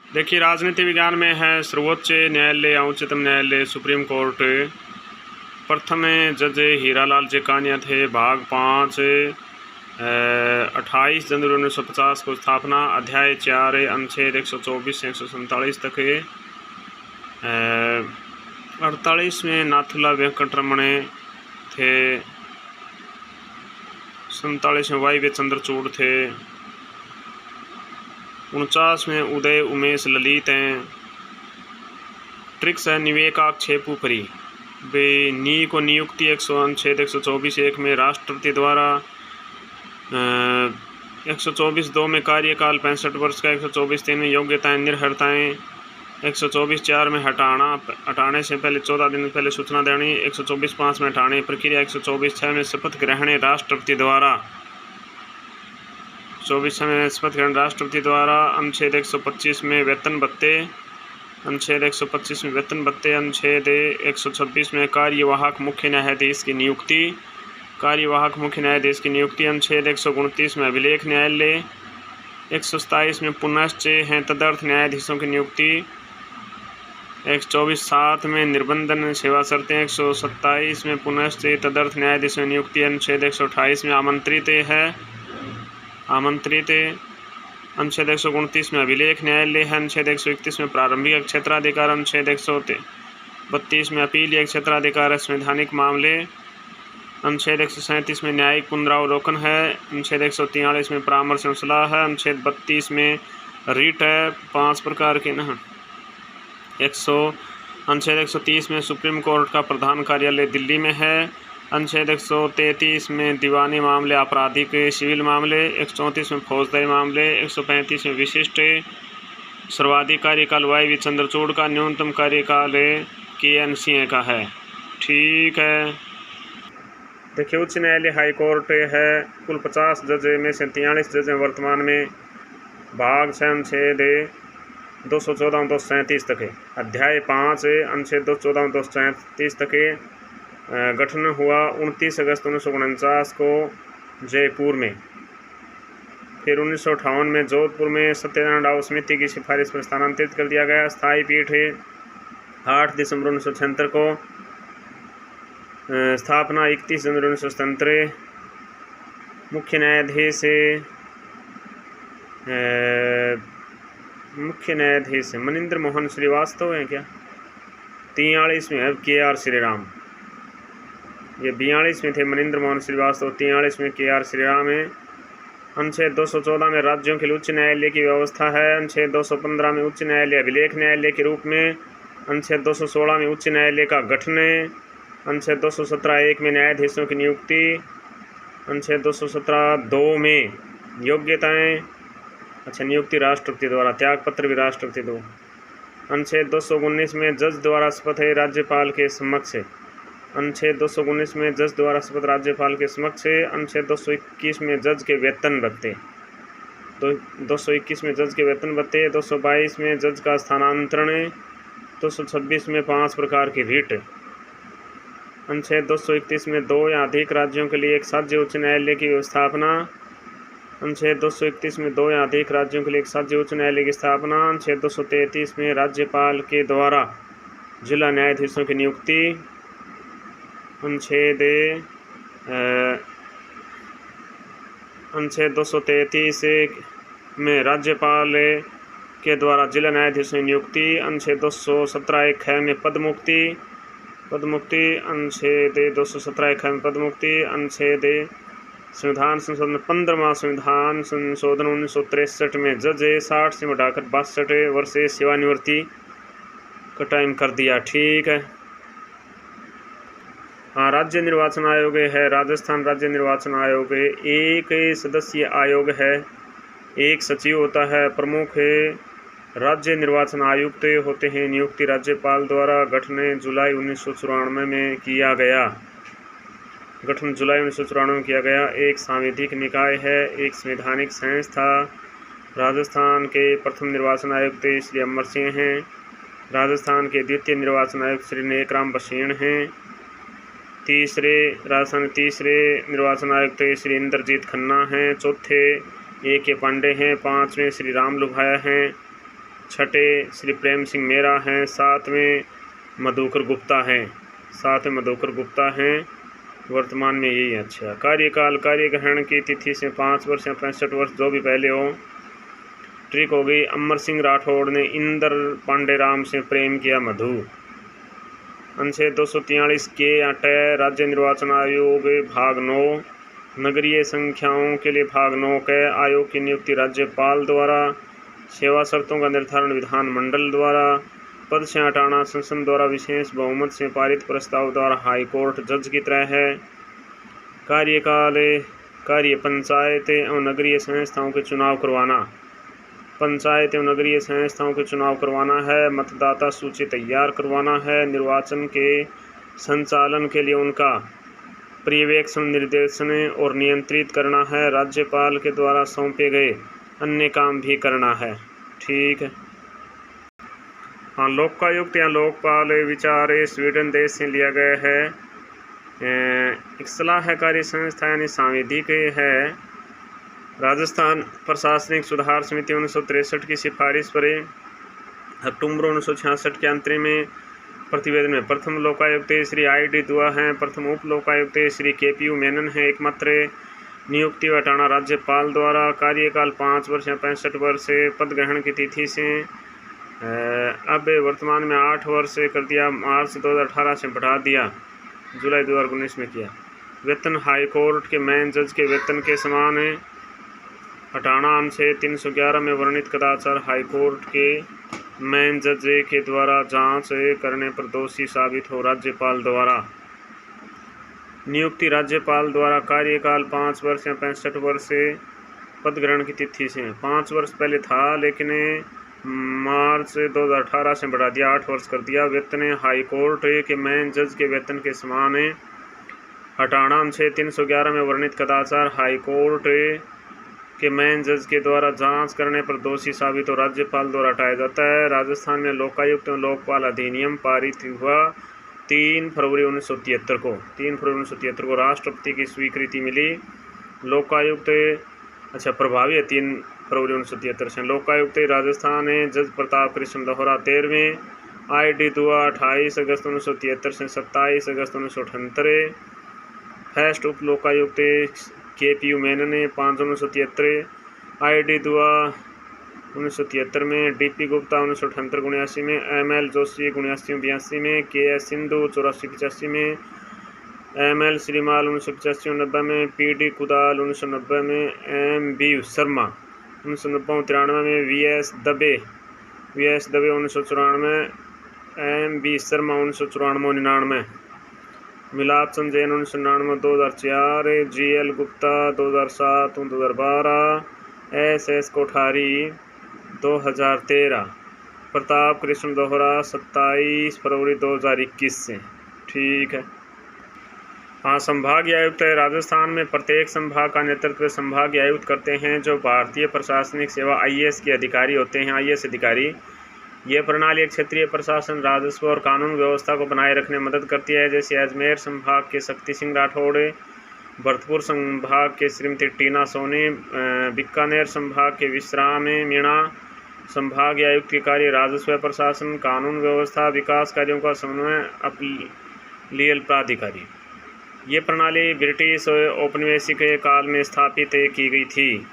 देखिए, राजनीति विज्ञान में है सर्वोच्च न्यायालय, उच्चतम न्यायालय, सुप्रीम कोर्ट। प्रथम जज हीरालाल जेकानिया थे। भाग 5 28 जनवरी 1950 को स्थापना। अध्याय 4 अनुच्छेद 124 से 147 तक। 48 में नाथुला वेंकटरमण थे। 47 में वाई वे चंद्रचूड़ थे। 49 में उदय उमेश ललित हैं। ट्रिक्स है निवेकाक्षेपु परी वे नी को नियुक्ति 100 124 1 में राष्ट्रपति द्वारा 124 2 में कार्यकाल 65 वर्ष का। 124 3 में योग्यताएं निर्भरताएं। 124 4 में हटाने से पहले 14 दिन पहले सूचना देनी। 124 5 में हटाने प्रक्रिया। 124 6 में शपथ ग्रहण राष्ट्रपति द्वारा। 24 में शपथ ग्रहण राष्ट्रपति द्वारा। अनुच्छेद 125 में वेतन भत्ते। अनुच्छेद 125 में वेतन भत्ते। अनुच्छेद 126 में कार्यवाहक मुख्य न्यायाधीश की नियुक्ति। कार्यवाहक मुख्य न्यायाधीश की नियुक्ति। अनुच्छेद 129 में अभिलेख न्यायालय। 127 में पुनश्च हैं तदर्थ न्यायाधीशों की नियुक्ति। 124 7 में निर्बंधन सेवा शर्तें। 127 में पुनश्च तदर्थ न्यायाधीशों की नियुक्ति। अनुच्छेद 128 में आमंत्रित है। अनुच्छेद 129 में अभिलेख न्यायालय है। अनुच्छेद 131 में प्रारंभिक क्षेत्राधिकार। अनुच्छेद 132 में अपीलीय क्षेत्राधिकार है संवैधानिक मामले। अनुच्छेद 137 में न्यायिक पुनरावलोकन है। अनुच्छेद 143 में परामर्श एवं सलाह है। अनुच्छेद 32 में रिट है 5 प्रकार के न। अनुच्छेद 130 में सुप्रीम कोर्ट का प्रधान कार्यालय दिल्ली में है। अनुच्छेद 133 में दीवानी मामले, आपराधिक सिविल मामले। 134 में फौजदारी मामले। 135 में विशिष्ट सर्वाधिक कार्यकाल वाई वी चंद्रचूड़ का। न्यूनतम कार्यकाल KN सिंह का है। ठीक है। देखिए, उच्च न्यायालय हाई कोर्ट है। कुल 50 जज में से 43 जज हैं वर्तमान में। भाग 6 अनुच्छेद 214 237 तक है। अध्याय 5 अनुच्छेद 214 237 तक गठन हुआ 29 अगस्त 1949 को जयपुर में। फिर 1958 में जोधपुर में सत्यनारायण राव समिति की सिफारिश पर स्थानांतरित कर दिया गया। स्थायी पीठ 8 दिसंबर 1976 को। स्थापना 31 जनवरी 1977। मुख्य न्यायाधीश मनिंद्र मोहन श्रीवास्तव हैं क्या। 43 में है KR श्रीराम। ये 42 में थे मनिंद्र मोहन श्रीवास्तव। 43 में KR श्रीराम है। अनुच्छेद 214 में राज्यों के लिए उच्च न्यायालय की व्यवस्था है। अनुच्छेद 215 में उच्च न्यायालय अभिलेख न्यायालय के रूप में। अनुच्छेद 216 में उच्च न्यायालय का गठन। अनुच्छेद 217 1 में न्यायाधीशों की नियुक्ति। अनुच्छेद 217 2 में योग्यताएं। नियुक्ति राष्ट्रपति द्वारा। त्यागपत्र भी राष्ट्रपति दो। अनुच्छेद 219 में जज द्वारा शपथ है राज्यपाल के समक्ष। अनुच्छेद 219 में जज द्वारा शपथ राज्यपाल के समक्ष। अनुच्छेद 221 में जज के वेतन भत्ते। 221 में जज के वेतन भत्ते। 222 में जज का स्थानांतरण। 226 में 5 प्रकार की रिट। अनुच्छेद 231 में 2 या अधिक राज्यों के लिए एक राज्य उच्च न्यायालय की स्थापना। अनुच्छेद 231 में 2 या अधिक राज्यों के लिए एक राज्य उच्च न्यायालय की स्थापना। अनुच्छेद 233 में राज्यपाल के द्वारा जिला न्यायाधीशों की नियुक्ति। अनुच्छेद 233 में राज्यपाल के द्वारा जिला न्यायाधीशों की नियुक्ति। अनुच्छेद 217 1 है में पदमुक्ति। अनुच्छेद 217 1 है में पदमुक्ति। अनुच्छेद संविधान संशोधन 15वां संविधान संशोधन 1963 में जज 60 से बढ़ाकर 62 वर्ष सेवानिवृत्ति का टाइम कर दिया। ठीक है। हाँ, राज्य निर्वाचन आयोग है। राजस्थान राज्य निर्वाचन आयोग 1 सदस्यीय आयोग है। 1 सचिव होता है। प्रमुख राज्य निर्वाचन आयुक्त होते हैं। नियुक्ति राज्यपाल द्वारा। गठन जुलाई 1994 में किया गया। गठन जुलाई 1994 में किया गया। एक सांविधिक निकाय है। एक संवैधानिक संस्था। राजस्थान के प्रथम निर्वाचन आयुक्त श्री अमर सिंह हैं। राजस्थान के द्वितीय निर्वाचन आयुक्त श्री नेकराम बसेन हैं। राजस्थान के तीसरे निर्वाचन आयुक्त श्री इंद्रजीत खन्ना हैं। चौथे AK पांडे हैं। 5वें श्री राम लुभाया हैं। छठे श्री प्रेम सिंह मेहरा हैं। 7वें मधुकर गुप्ता हैं। 7वें मधुकर गुप्ता हैं, वर्तमान में यही है। अच्छा, कार्यकाल, कार्यग्रहण की तिथि से 5 वर्ष या 65 वर्ष जो भी पहले हो। ट्रिक हो गई, अमर सिंह राठौड़ ने इंदर पांडेराम से प्रेम किया। मधु। अनुच्छेद 243 के या ट राज्य निर्वाचन आयोग भाग 9 नगरीय संख्याओं के लिए भाग 9 के आयोग की नियुक्ति राज्यपाल द्वारा। सेवा शर्तों का निर्धारण विधानमंडल द्वारा। पद से हटाना संसद द्वारा विशेष बहुमत से पारित प्रस्ताव द्वारा हाईकोर्ट जज की तरह है। कार्यकाल, कार्य पंचायत एवं नगरीय संस्थाओं के चुनाव करवाना। पंचायत एवं नगरीय संस्थाओं के चुनाव करवाना है। मतदाता सूची तैयार करवाना है। निर्वाचन के संचालन के लिए उनका पर्यवेक्षण, निर्देशन और नियंत्रित करना है। राज्यपाल के द्वारा सौंपे गए अन्य काम भी करना है। ठीक है। हाँ, लोकायुक्त या लोकपाल विचार स्वीडन देश से लिया गया है। एक सलाहकारी संस्था यानी सांविधिक है। राजस्थान प्रशासनिक सुधार समिति 1963 की सिफारिश पर अक्टूबर 1966 के अंतरिम में प्रतिवेदन में प्रथम लोकायुक्त श्री I.D. दुआ हैं। प्रथम उप लोकायुक्त श्री KPU मेनन हैं। एकमात्र नियुक्ति व हटाना राज्यपाल द्वारा। कार्यकाल 5 वर्ष या 65 वर्ष। पद ग्रहण की तिथि से अब वर्तमान में 8 वर्ष कर दिया। मार्च 2018 से बढ़ा दिया, जुलाई 2019 में किया। वेतन हाईकोर्ट के मेन जज के वेतन के समान हटाना। अनुच्छेद 311 में वर्णित कदाचार हाईकोर्ट के मेन जज के द्वारा जांच करने पर दोषी साबित हो राज्यपाल द्वारा। नियुक्ति राज्यपाल द्वारा। कार्यकाल 5 वर्ष या 65 वर्ष। पद ग्रहण की तिथि से 5 वर्ष पहले था, लेकिन मार्च 2018 से बढ़ा दिया, 8 वर्ष कर दिया। वेतन हाईकोर्ट के मेन जज के वेतन के समान हटाना। अनुच्छेद 311 में वर्णित कदाचार हाईकोर्ट के मेन जज के द्वारा जांच करने पर दोषी साबित हो राज्यपाल द्वारा हटाया जाता है। राजस्थान में लोकायुक्त एवं लोकपाल अधिनियम पारित हुआ 3 फरवरी 1973 को। 3 फरवरी 1973 को राष्ट्रपति की स्वीकृति मिली। लोकायुक्त अच्छा प्रभावी है 3 फरवरी 1973 से। लोकायुक्त राजस्थान जज प्रताप कृष्ण दोहरा। 13वें I.D. दुआ 28 अगस्त 1973 से 27 अगस्त 1978। फर्स्ट उप लोकायुक्त KPU मेनन 5 1973। I.D. दुआ 1973 में। D.P. गुप्ता 1978-79 में। M.L. जोशी 79-82 में। K.S. सिंधु 84-85 में। M.L. श्रीमाल 1985-90 में। P.D. कुदाल 1990 में। M.B. शर्मा 1990-93 में। V.S. दबे 1994 में। M.B. शर्मा 1994-99। मिलाप चंद जैन 1999 2004। G.L. गुप्ता 2007-2012। S.S. कोठारी 2013। प्रताप कृष्ण दोहरा 27 फरवरी 2021 से। ठीक है। हाँ, संभागीय आयुक्त है। राजस्थान में प्रत्येक संभाग का नेतृत्व संभागीय आयुक्त करते हैं, जो भारतीय प्रशासनिक सेवा IAS के अधिकारी होते हैं। IAS अधिकारी। ये प्रणाली एक क्षेत्रीय प्रशासन, राजस्व और कानून व्यवस्था को बनाए रखने में मदद करती है। जैसे अजमेर संभाग के शक्ति सिंह राठौड़, भरतपुर संभाग के श्रीमती टीना सोनी, बीकानेर संभाग के विश्राम मीणा। संभागीय आयुक्त के कार्य राजस्व प्रशासन, कानून व्यवस्था, विकास कार्यों का समन्वय, अपीलीय प्राधिकारी। ये प्रणाली ब्रिटिश औपनिवेशिक काल में स्थापित की गई थी।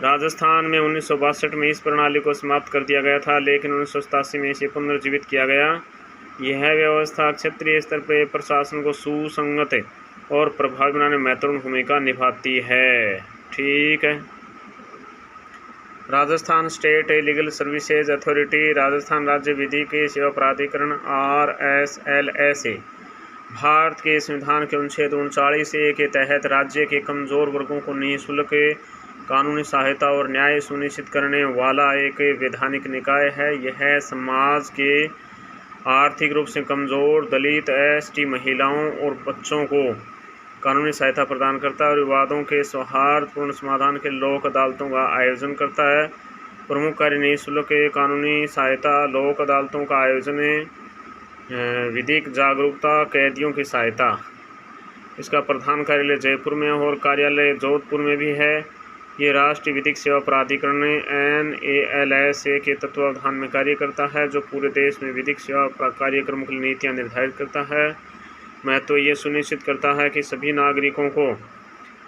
राजस्थान में 1962 में इस प्रणाली को समाप्त कर दिया गया था, लेकिन 1987 में इसे पुनर्जीवित किया गया। यह व्यवस्था क्षेत्रीय स्तर पर प्रशासन को सुसंगत और प्रभावी बनाने में महत्वपूर्ण भूमिका निभाती है। ठीक है। Rajasthan state legal services authority. Rajasthan राज्य विधिक सेवा प्राधिकरण RSLSA भारत के संविधान के अनुच्छेद 39A के तहत राज्य के कमजोर वर्गों को निःशुल्क कानूनी सहायता और न्याय सुनिश्चित करने वाला एक वैधानिक निकाय है। यह समाज के आर्थिक रूप से कमजोर, दलित, ST महिलाओं और बच्चों को कानूनी सहायता प्रदान करता है और विवादों के सौहार्दपूर्ण समाधान के लोक अदालतों का आयोजन करता है। प्रमुख कार्य निःशुल्क कानूनी सहायता, लोक अदालतों का आयोजन, विधिक जागरूकता, कैदियों की सहायता। इसका प्रधान कार्यालय जयपुर में और कार्यालय जोधपुर में भी है। ये राष्ट्रीय विधिक सेवा प्राधिकरण NALSA के तत्वावधान में कार्य करता है, जो पूरे देश में विधिक सेवा कार्यक्रमों की नीतियाँ निर्धारित करता है। महत्व ये सुनिश्चित करता है कि सभी नागरिकों को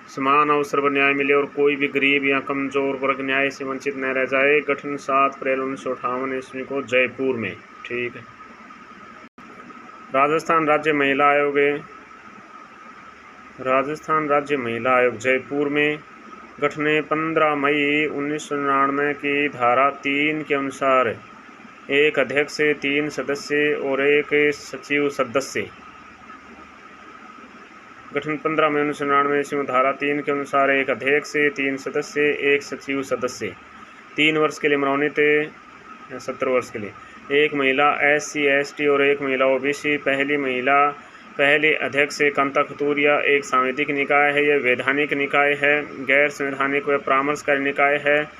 समान अवसर पर न्याय मिले और कोई भी गरीब या कमज़ोर वर्ग न्याय से वंचित न रह जाए। गठन 7 अप्रैल 1958 ईस्वी को जयपुर में। ठीक है। राजस्थान राज्य महिला आयोग जयपुर में। गठन 15 मई 1999 की धारा 3 के अनुसार 1 अध्यक्ष, 3 सदस्य और 1 सचिव सदस्य। गठन 15 मई 1999 ईस्वी में धारा 3 के अनुसार 1 अध्यक्ष, 3 सदस्य, 1 सचिव सदस्य। 3 वर्ष के लिए मनोनीत 70 वर्ष के लिए। 1 महिला SC ST और 1 महिला OBC। पहले अध्यक्ष कांता खतूरिया एक सांविधिक निकाय है, यह वैधानिक निकाय है, गैर संवैधानिक व परामर्शकारी निकाय है।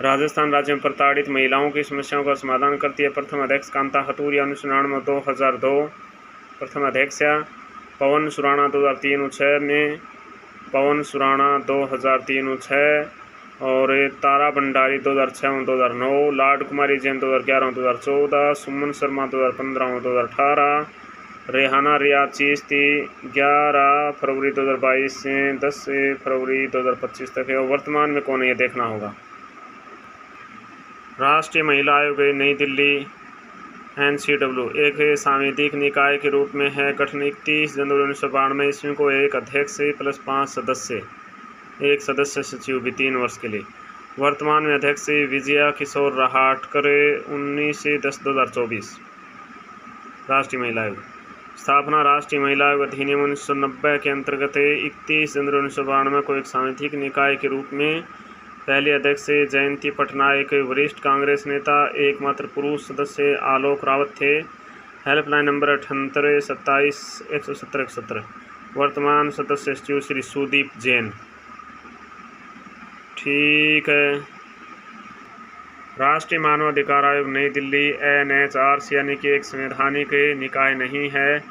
राजस्थान राज्य में प्रताड़ित महिलाओं की समस्याओं का समाधान करती है। प्रथम अध्यक्ष कांता खतूरिया 1999 2002। प्रथम अध्यक्ष पवन सुराणा 2003-06 में, पवन सुराणा 2003-06 और तारा भंडारी 2006-2009, लाड कुमारी जैन 2011-2014, सुमन शर्मा 2015-2018, रेहाना रियाज चिश्ती 11 फरवरी 2022 से 10 फरवरी 2025 तक है। और वर्तमान में कौन है ये देखना होगा। राष्ट्रीय महिला आयोग नई दिल्ली NCW एक सांविधिक निकाय के रूप में है। गठन 31 जनवरी 1992 ईस्वी को 1 अध्यक्ष प्लस 5 सदस्य, 1 सदस्य सचिव भी 3 वर्ष के लिए। वर्तमान में अध्यक्ष विजया किशोर रहाटकर 19/10/2024। राष्ट्रीय महिला आयोग स्थापना। राष्ट्रीय महिला आयोग अधिनियम 1990 के अंतर्गत 31 जनवरी 1992 को एक सांविधिक निकाय के रूप में पहले अध्यक्ष जयंती पटनायक वरिष्ठ कांग्रेस नेता, एकमात्र पुरुष सदस्य आलोक रावत थे। Helpline number 78 27 170 170। वर्तमान सदस्य सचिव श्री सुदीप जैन। ठीक है। राष्ट्रीय मानव अधिकार आयोग नई दिल्ली NHRC यानी कि एक संवैधानिक निकाय नहीं है,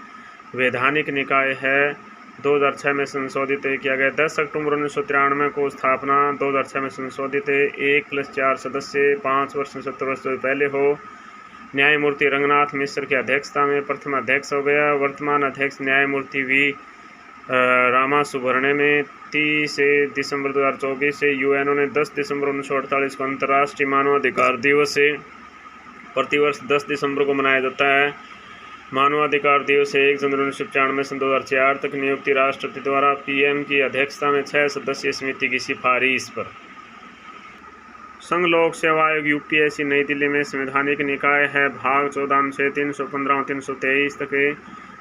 वैधानिक निकाय है। 2006 में संशोधित किया गया। 10 अक्टूबर 1993 को स्थापना। 2006 में संशोधित 1+4 सदस्य, 5 वर्ष 70 वर्ष से पहले हो। न्यायमूर्ति रंगनाथ मिश्र की अध्यक्षता में प्रथम अध्यक्ष हो गया। वर्तमान अध्यक्ष न्यायमूर्ति V रामासुब्रमण्यन में 30 दिसंबर 2024 से। UNO ने 10 दिसंबर 1948 को अंतर्राष्ट्रीय मानवाधिकार दिवस प्रतिवर्ष 10 दिसंबर को मनाया जाता है। मानवाधिकार दिवस 1 जनवरी 1995 से 2004 तक। नियुक्ति राष्ट्रपति द्वारा। PM की अध्यक्षता में 6 सदस्यीय समिति की सिफारिश पर। संघ लोक सेवा आयोग UPSC नई दिल्ली में संवैधानिक निकाय है। भाग 14 अनुच्छेद 315 323 तक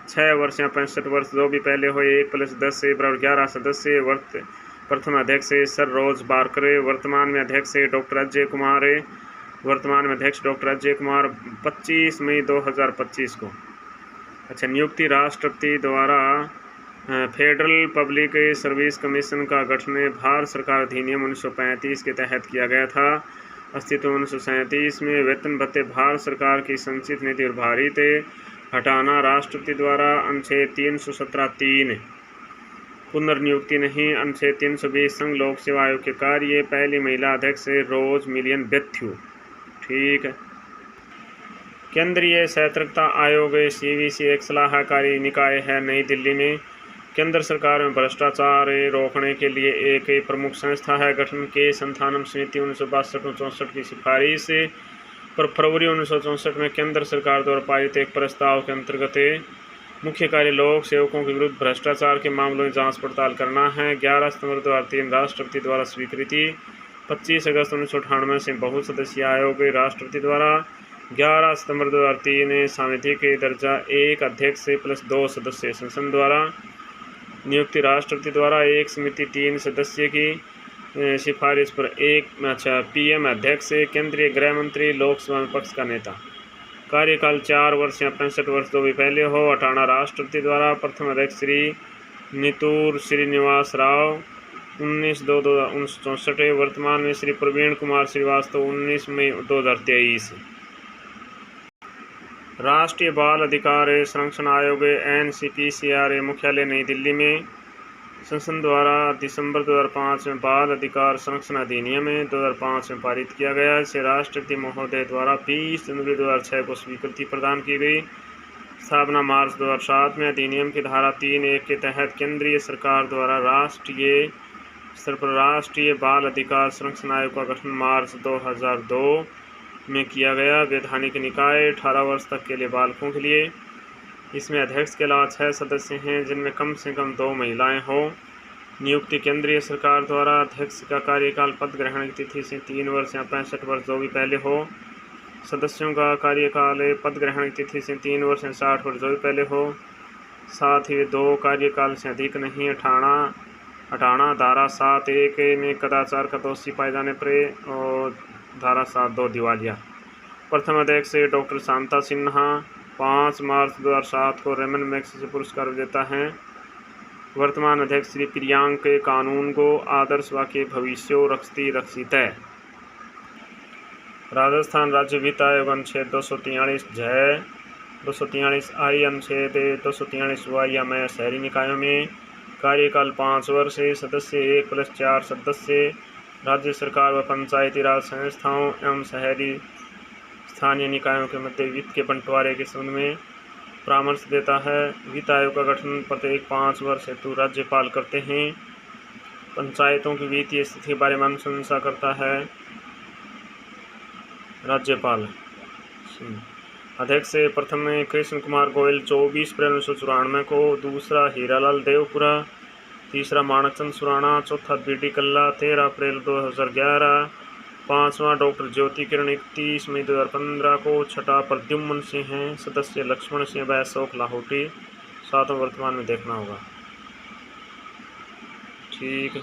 6 वर्ष या 65 वर्ष जो भी पहले हो 1+10 बराबर 11 सदस्य। प्रथम अध्यक्ष सर रोज बारकर। वर्तमान में अध्यक्ष डॉक्टर अजय कुमार 25 मई 2025 को। अच्छा। नियुक्ति राष्ट्रपति द्वारा। फेडरल पब्लिक सर्विस कमीशन का गठन भारत सरकार अधिनियम 1935 के तहत किया गया था। अस्तित्व 1937 में। वेतन भत्ते भारत सरकार की संचित नीति और भारी थे। हटाना राष्ट्रपति द्वारा। अनुच्छेद 317(3) पुनर्नियुक्ति नहीं। अनुच्छेद 320 संघ लोक सेवा आयोग के कार्य। पहली महिला अध्यक्ष रोज मिलियन बेथ्यू। ठीक है। केंद्रीय सतर्कता आयोग CVC एक सलाहकारी निकाय है नई दिल्ली में। केंद्र सरकार में भ्रष्टाचार रोकने के लिए एक प्रमुख संस्था है। गठन के संस्थानम समिति 1962-64 की सिफारिश पर फरवरी 1964 में केंद्र सरकार द्वारा पारित एक प्रस्ताव के अंतर्गत मुख्य कार्य लोक सेवकों के विरुद्ध भ्रष्टाचार के मामलों की जांच पड़ताल करना है। 11 सितंबर 2003 राष्ट्रपति द्वारा स्वीकृति। 25 अगस्त 1998 से बहुसदस्यीय आयोग राष्ट्रपति द्वारा। 11 सितंबर 2003 सांविधिक दर्जा। 1 अध्यक्ष प्लस 2 सदस्य संसद द्वारा। नियुक्ति राष्ट्रपति द्वारा। एक समिति 3 सदस्य की सिफारिश पर। PM अध्यक्ष केंद्रीय गृह मंत्री, लोकसभा में पक्ष का नेता। कार्यकाल 4 वर्ष या 65 वर्ष जो भी पहले हो। हटाना राष्ट्रपति द्वारा। प्रथम अध्यक्ष श्री नितूर श्रीनिवास राव 19/2/1964। वर्तमान में श्री प्रवीण कुमार श्रीवास्तव 19 मई 2023। राष्ट्रीय बाल अधिकार संरक्षण आयोग NCPCR मुख्यालय नई दिल्ली में। संसद द्वारा दिसंबर 2005 में बाल अधिकार संरक्षण अधिनियम 2005 में पारित किया गया। इसे राष्ट्रपति महोदय द्वारा 20 जनवरी 2006 को स्वीकृति प्रदान की गई। स्थापना मार्च 2007 में। अधिनियम की धारा 3(1) के तहत केंद्रीय सरकार द्वारा राष्ट्रीय स्तर पर राष्ट्रीय बाल अधिकार संरक्षण आयोग का गठन मार्च 2002 में किया गया। वैधानिक निकाय 18 वर्ष तक के लिए बालकों के लिए। इसमें अध्यक्ष के अलावा 6 सदस्य हैं, जिनमें कम से कम 2 महिलाएं हों। नियुक्ति केंद्रीय सरकार द्वारा। अध्यक्ष का कार्यकाल पद ग्रहण की तिथि से 3 वर्ष या 65 वर्ष जो भी पहले हो। सदस्यों का कार्यकाल पद ग्रहण की तिथि से 3 वर्ष या 60 वर्ष जो भी पहले हो। साथ ही 2 कार्यकाल से अधिक नहीं हटाना। धारा 7(1) में कदाचार का दोषी पाए जाने पर और धारा 7(2) दिवालिया। प्रथम अध्यक्ष डॉक्टर शांता सिन्हा 5 मार्च 2007 को रेमन मैग्सेसे पुरस्कार विजेता हैं। वर्तमान अध्यक्ष श्री प्रियांक कानून को आदर्श वाक्य भविष्यो रक्षति रक्षित। राजस्थान राज्य वित्त आयोग अनुच्छेद 243 जय 243 आई अनुच्छेद 243 वाई में शहरी निकायों में कार्यकाल 5 वर्ष। सदस्य 1+4 सदस्य। राज्य सरकार व पंचायती राज संस्थाओं एवं शहरी स्थानीय निकायों के मध्य वित्त के बंटवारे के संबंध में परामर्श देता है। वित्त आयोग का गठन प्रत्येक 5 वर्ष हेतु राज्यपाल करते हैं। पंचायतों की वित्तीय स्थिति के बारे में अनुशंसा करता है राज्यपाल। अध्यक्ष प्रथम कृष्ण कुमार गोयल 24 अप्रैल 1994 को। दूसरा हीरालाल देवपुरा। तीसरा माणकचंद सुराणा। चौथा बीडी कल्ला 13 अप्रैल 2011। पांचवां डॉक्टर ज्योति किरण 31 मई 2015 को। छठा प्रद्युम्न सिंह हैं। सदस्य लक्ष्मण सिंह व अशोक लाहौटी। सातवां वर्तमान में देखना होगा। ठीक।